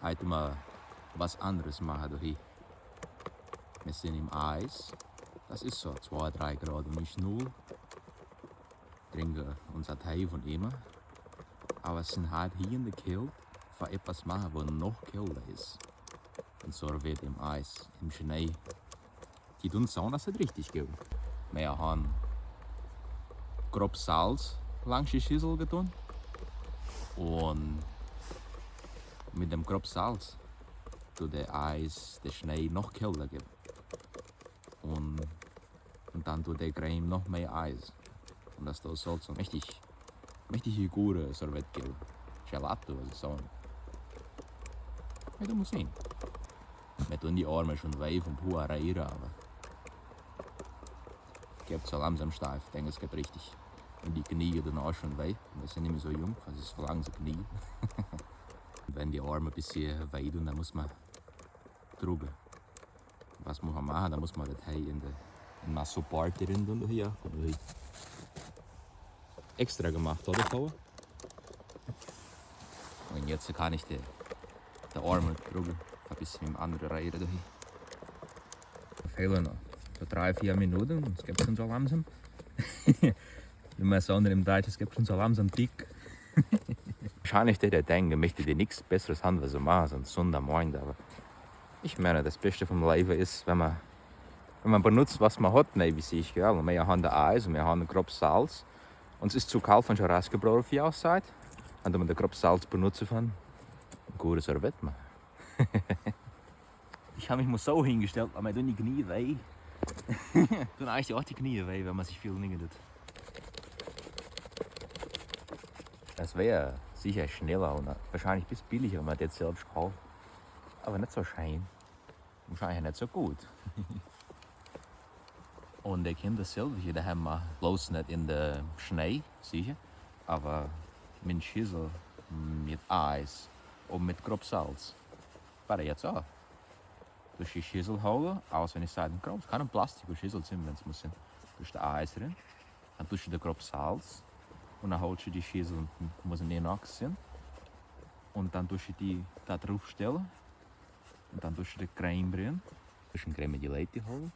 heute mal was anderes machen hier. Wir sind im Eis. Das ist so 2-3 Grad und nicht 0. Trinken unser Tee von immer. Aber wir sind halt hier in der Kälte für etwas machen, was noch kälter ist. Und so wird im Eis, im Schnee. Die tun sagen, dass es richtig geht. Wir haben grob Salz langs die Schüssel getan. Und mit dem grob Salz tut der Eis, der Schnee noch kälter geben. Und dann tut der Creme noch mehr Eis. Und das soll so richtig gute Sorbet geben. Gelato, was ich sagen. Ja, du musst sehen. Wir tun die Arme schon weh vom pur Reieren, aber gibt so langsam steif. Ich denke, es geht richtig. Und die Knie tun auch schon weh. Wir sind nicht mehr so jung, also es ist verlangen sie Knie. Und wenn die Arme ein bisschen weh tun, dann muss man drüber. Was muss man machen? Dann muss man das hier in der Support drin tun. Hier. Extra gemacht, oder vorher? Und jetzt kann ich die Arme drüber. Ein bisschen mit dem anderen Reihen hier. Fehlen noch so 3-4 Minuten und es gibt schon so langsam. Wenn man so im Deutsch, es gibt schon so langsam dick. Wahrscheinlich der denken, möchte die nichts Besseres haben, was sie machen, sonst Sonntagmorgen. Aber ich meine, das Beste vom Leben ist, wenn man benutzt, was man hat, ne, wie sich, gell? Und wir haben Eis und wir haben grob Salz. Und es ist zu kalt, wenn schon rausgebracht auf die Auszeit. Und wenn man den grob Salz benutzen kann, ein gutes Sorbet machen. Ich habe mich mal so hingestellt, aber mir tun die Knie weh. Tun eigentlich auch die Knie weh, wenn man sich viel Dinge tut. Das wäre sicher schneller und wahrscheinlich ein bisschen billiger, wenn man das selbst kauft. Aber nicht so schön. Wahrscheinlich nicht so gut. Und der Kinder selber hier daheim machen, bloß nicht in der Schnee, sicher, aber mit Schüssel, mit Eis und mit grob Salz. Warte jetzt auch. Durch die Schüssel holen, aus wenn ich sage, grob, es kann ein Plastikschüssel sein, wenn es muss sein. Durch das Eis drin, dann tust du den grob Salz und dann holst du die Schüssel und muss nicht nass sein. Und dann tust du die da drauf stellen und dann tust du die Creme drin. Du tust die Creme die Leite holen.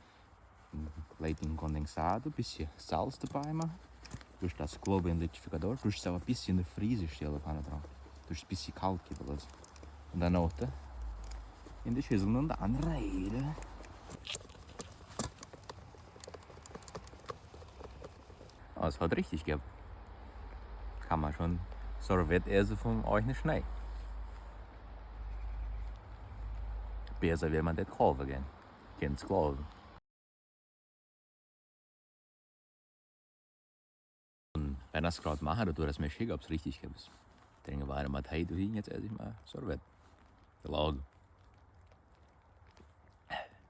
Leite Kondensat, ein bisschen Salz dabei machen. Du das Globe in Liquidificador, du es auch ein bisschen in der Frise stellen dran. Du es ein bisschen kalt geben lassen. Und dann auch in die Schüssel und dann rein. Oh, es hat richtig gegeben. Kann man schon Sorbet essen von euch nicht Schnee. Besser will man das kaufen gehen. Kennst glauben. Wenn das gerade mache, dann tue das mir schick, ob es richtig gibt. Ich denke, weiter mal Tee, du hin, jetzt esse ich mal Sorbet. Der Lager.